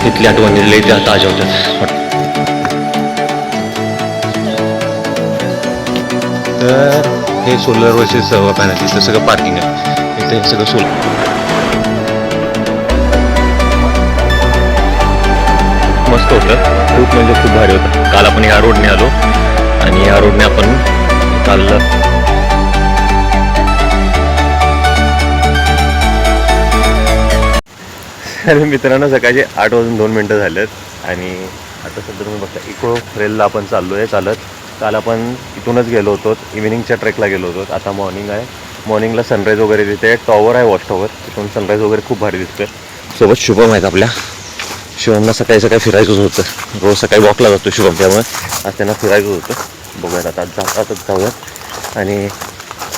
इथल्या आठवणी लई त्या ताज्या होतात. तर हे सोलर वर्सेस पॅनल, इथं सगळं पार्किंग आहे. इथे सगळं सोलर. मस्त होतं, खूप म्हणजे खूप भारी होतं. काल आपण या रोडने आलो आणि या रोडने आपण काल मित्रांनो सकाळचे 8:02 झालेत आणि आता सध्या तुम्ही बघता इको रेलला आपण चाललो आहे चालत. काल आपण इथूनच गेलो होतो, इव्हिनिंगच्या ट्रेकला गेलो होतो. आता मॉर्निंग आहे, मॉर्निंगला सनराईज वगैरे दिसते. टॉवर आहे, वॉच टॉवर, तिथून सनराईज वगैरे खूप भारी दिसते. सोबत शुभम आहेत आपल्या. शुभमला सकाळी सकाळी फिरायचंच होतं, रोज सकाळी वॉकला जातो शुभम, त्यामुळे आज त्यांना फिरायचं होतं. बघूयात आता जातातच जाऊयात आणि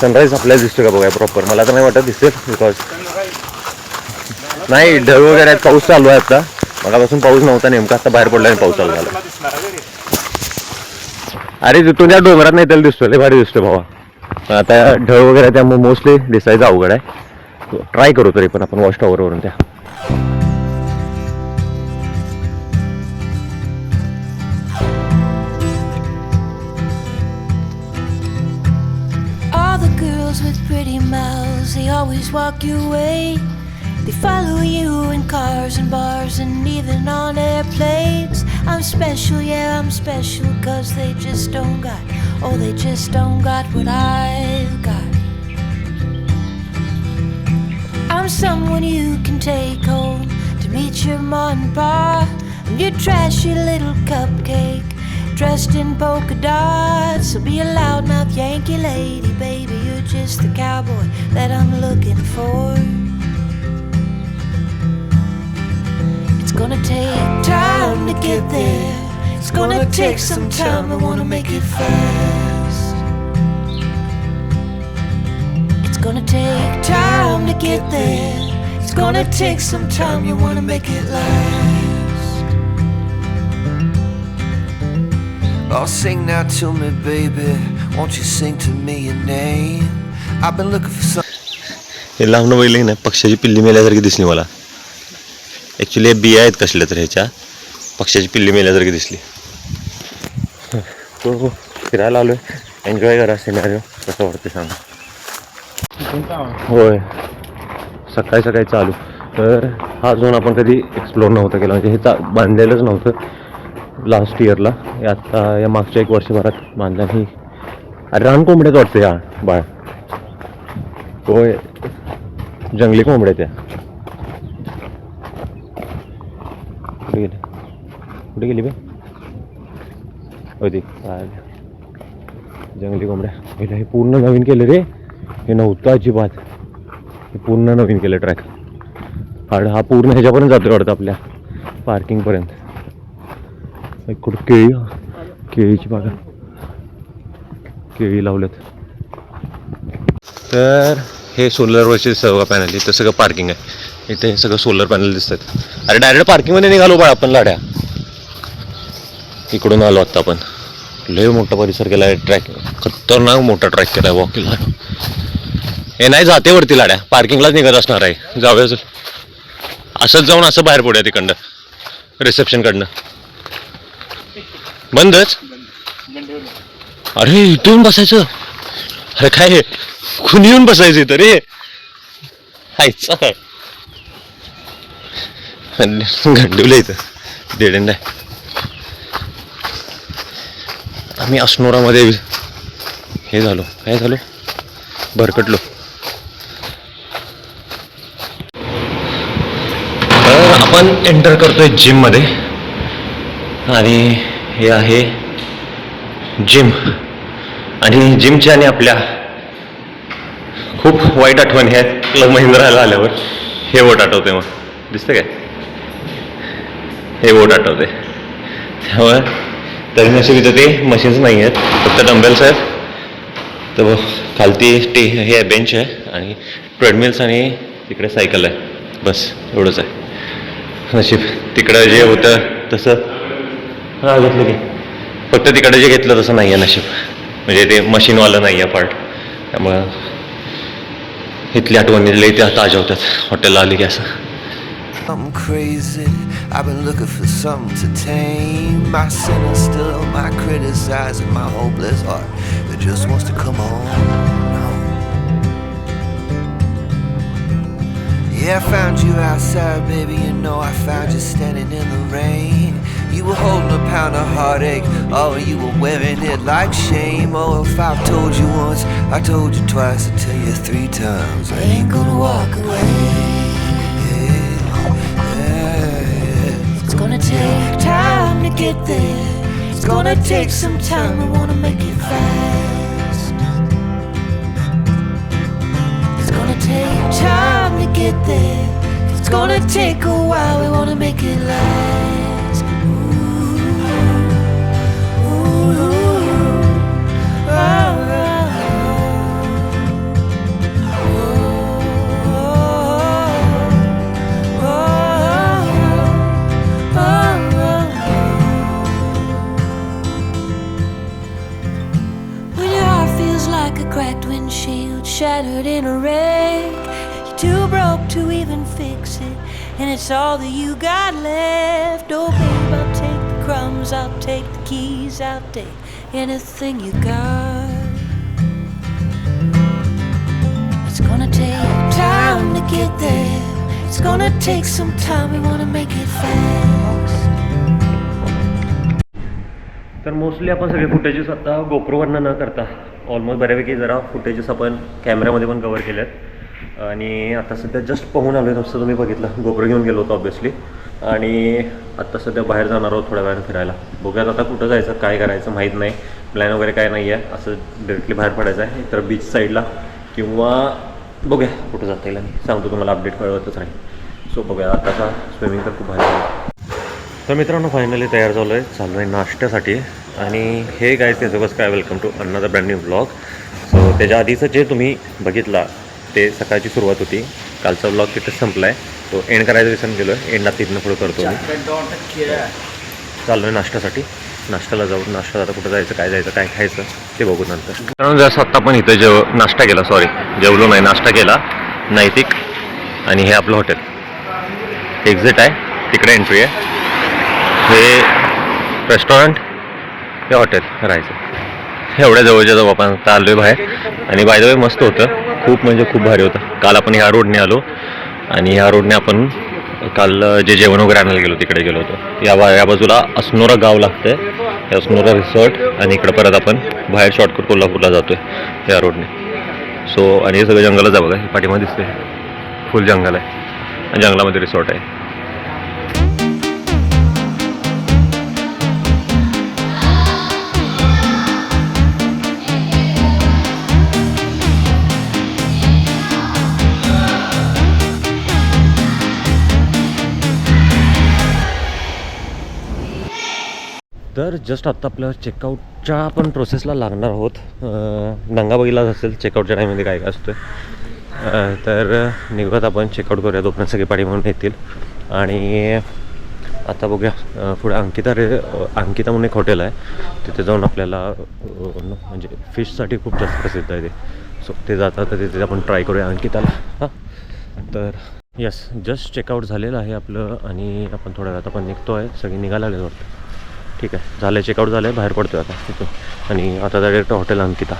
सनराईज आपल्याला दिसतो का बघूया प्रॉपर. मला तर नाही वाटत दिसेल, बिकॉज नाही ढग वगैरे आहेत, पाऊस चालू आहे. आता मगापासून पाऊस नव्हता, नेमका आता बाहेर पडला आणि पाऊस चालू झाला. अरे तिथून त्या डोंगरात नाही त्याला दिसतोय, लय भारी दिसतोय भावा. आता ढग वगैरे त्यामुळे मोस्टली दिसायचं अवघड आहे. ट्राय करू तरी पण आपण वॉच टॉवरवरून त्या. With pretty mouths, they always walk your way. They follow you in cars and bars and even on airplanes. I'm special, yeah, I'm special, 'cause they just don't got, oh, they just don't got what I've got. I'm someone you can take home to meet your mom and pa. I'm your trashy little cupcake dressed in polka dots. So be a loudmouth Yankee lady, baby, you're just the cowboy that I'm looking for. It's gonna take time to get there. It's gonna take some time, I wanna make it fast. It's gonna take time to get there. It's gonna take some time, you wanna make it last. Oh, sing now to me, baby. Won't you sing to me your name? I've been looking for some. हे लांबणं बैल ना, पक्ष्याची पिल्ली मेल्यासारखी दिसली मला. Actually हे बिया आहेत कसल्या तर ह्याच्या, पक्ष्याची पिल्ली मेल्यासारखी दिसली. तो फिरायला आलोय, एन्जॉय करा सिनारिओ. कसं वाटतं सांगा. होय, सकाळी सकाळी चालू. तर हा झोन आपण कधी एक्सप्लोअर नव्हता केला, म्हणजे हे बांधलेलंच नव्हतं लास्ट इयरला. आता या मागच्या 1 वर्षभरात बांधल्या. ही रान कोंबड्याच वाटतं या बाळ. होय, जंगली कोंबड्या त्या. कुठे गेली, कुठे गेली बे होती जंगली कोंबड्या. हे पूर्ण नवीन केलं रे, हे नव्हतं अजिबात. हे पूर्ण नवीन केलं ट्रॅक. हा पूर्ण ह्याच्यापर्यंत जातो वाटतं आपल्या पार्किंगपर्यंत. कुठं केळीची बागा, केळी लावल्यात. तर हे सोलर वर्सेस पॅनल, इथं सगळं पार्किंग आहे. इथे सगळं सोलर पॅनल दिसतात. अरे डायरेक्ट पार्किंगमध्ये निघालो बा आपण लाड्या. इकडून आलो आत्ता आपण. लय मोठा परिसर केला आहे, ट्रॅक खतरनाक मोठा ट्रॅक केला आहे, वॉक केला. हे नाही जाते वरती लाड्या, पार्किंगलाच निघत असणार आहे. जाऊया असंच जाऊन असं बाहेर पडूया तिकडनं, रिसेप्शनकडनं. बंदच. अरे इथून बसायचं. अरे काय खुनी येऊन बसायचं इथं रे. हायचा गंडवलं इथं देडेंड आहे. आम्ही अस्नोरामध्ये हे झालो, काय झालो, भरकटलो. तर आपण एंटर करतोय जिम मध्ये आणि हे आहे जिम. आणि जिमच्या आणि आपल्या खूप वाईट आठवणी आहेत. क्लब महिंद्राला आल्यावर हे वोट आठवते. मग दिसतं काय, हे वोट आठवते. त्यामुळे तरी नशीब इथं ते मशीन्स नाही आहेत, फक्त डंबेल्स आहेत. तर खालती हे आहे, बेंच आहे आणि ट्रेडमिल्स आणि तिकडे सायकल आहे. बस एवढंच आहे नशीब. तिकडं जे होतं तसं हां घेतलं की, फक्त तिकडे जे घेतलं तसं नाही आहे नशीब. म्हणजे ते मशीनवालं नाही आहे पार्ट. त्यामुळं इथली आठवणी लई त्या ताज्या होतात हॉटेलला आली की. असं something crazy. I've been looking for something to tame my sinner still, my criticizing, my hopeless heart that just wants to come home. Yeah, I found you outside, baby, you know I found you standing in the rain. You were holding a pound of heartache, oh, you were wearing it like shame. Oh, if I've told you once, I told you twice, I tell you 3 times, I ain't gonna walk away. It's gonna take time to get there. It's gonna take some time, I wanna make it fast. It's gonna take time to get there. It's gonna take a while, we wanna make it last. When your heart feels like a cracked windshield, shattered in a wreck, you're too broke to even fix it, and it's all that you got left. Oh babe, I'll take the crumbs, I'll take the keys, I'll take anything you got. It's gonna take time to get there. It's gonna take some time, we wanna make it fast. तर mostly आपण सगळे footages आता गोप्रोवरनं न करता almost बऱ्यापैकी जरा footages आपण कॅमेऱ्यामध्ये पण कवर केले आहेत. आणि आता सध्या जस्ट पाहून आलो आहे, तसं तुम्ही बघितलं गोप्रो घेऊन गेलो होतो ऑब्व्हियसली. आणि आत्ता सध्या बाहेर जाणार आहोत थोड्या वेळानं फिरायला. बघूयात आता कुठं जायचं, काय करायचं माहीत नाही, प्लॅन वगैरे काय नाही आहे. असं डायरेक्टली बाहेर पडायचं आहे, तर बीच साईडला किंवा बघूया कुठं जाता येईल. आणि सांगतो तुम्हाला, अपडेट कळवतच राहील. सो बघूया. आताचा स्विमिंग तर खूप भारी आहे. तर मित्रांनो फायनली तयार झालो आहे, चाललो आहे नाश्त्यासाठी. आणि हे काय त्याचं बस काय, welcome to another brand new blog. So त्याच्या आधीचं जे तुम्ही बघितला ते सकाळची सुरुवात होती, कालचा ब्लॉग तिथेच संपला आहे. तो एंड करायचं विसरून गेलो आहे, एंडला तिथनं पुढं करतो मी. चाललो आहे नाश्त्यासाठी, नाश्त्याला जाऊ. नाश्ता आता कुठं जायचं, काय जायचं, काय खायचं ते बघू नंतर. कारण जसं आत्ता पण इथं नाश्ता केला, जेवलो नाही, नाश्ता केला नैतिक. आणि हे आपलं हॉटेल एक्झिट आहे, तिकडे एंट्री आहे. हे रेस्टॉरंट, हे हॉटेल राहायचं. एवढ्या जवळच्या जवळ आपण आता आलो आहे बाहेर. आणि बाय द वे मस्त होतं, खूप म्हणजे खूप भारी होतं. काल आपण ह्या रोडने आलो आणि ह्या रोडने आपण काल जे जेवण वगैरे आणायला गेलो तिकडे गेलो होतो. या बाजूला अस्नोरा गाव लागतं आहे, अस्नोरा रिसॉर्ट. आणि इकडं परत आपण बाहेर शॉर्टकट कोल्हापूरला जातो आहे या रोडने. सो आणि हे सगळं जंगलच आहे बघा, पाठीमध्ये दिसते फुल जंगल आहे आणि जंगलामध्ये रिसॉर्ट आहे. तर जस्ट आत्ता आपल्या चेकआउटच्या आपण प्रोसेसला लागणार आहोत. नंगा बघितलाच असेल चेकआउटच्या टाईममध्ये काय काय असतं. तर निघत आपण चेकआउट करूया, तोपर्यंत सगळे पाठी म्हणून येतील. आणि आता बघूया पुढे अंकिता म्हणून एक हॉटेल आहे, तिथे जाऊन आपल्याला म्हणजे फिशसाठी खूप जास्त प्रसिद्ध आहे ते. सो ते जातात, तर तिथे आपण ट्राय करूया अंकिताला. हां, तर यस, जस्ट चेकआउट झालेलं आहे आपलं. आणि आपण थोड्या वेळात आपण निघतो आहे, सगळे निघायला आले वाटतं. ठीक आहे, झालं चेकआउट झालं आहे, बाहेर पडतो आहे आता तिथून. आणि आता डायरेक्ट हॉटेल अंकिता.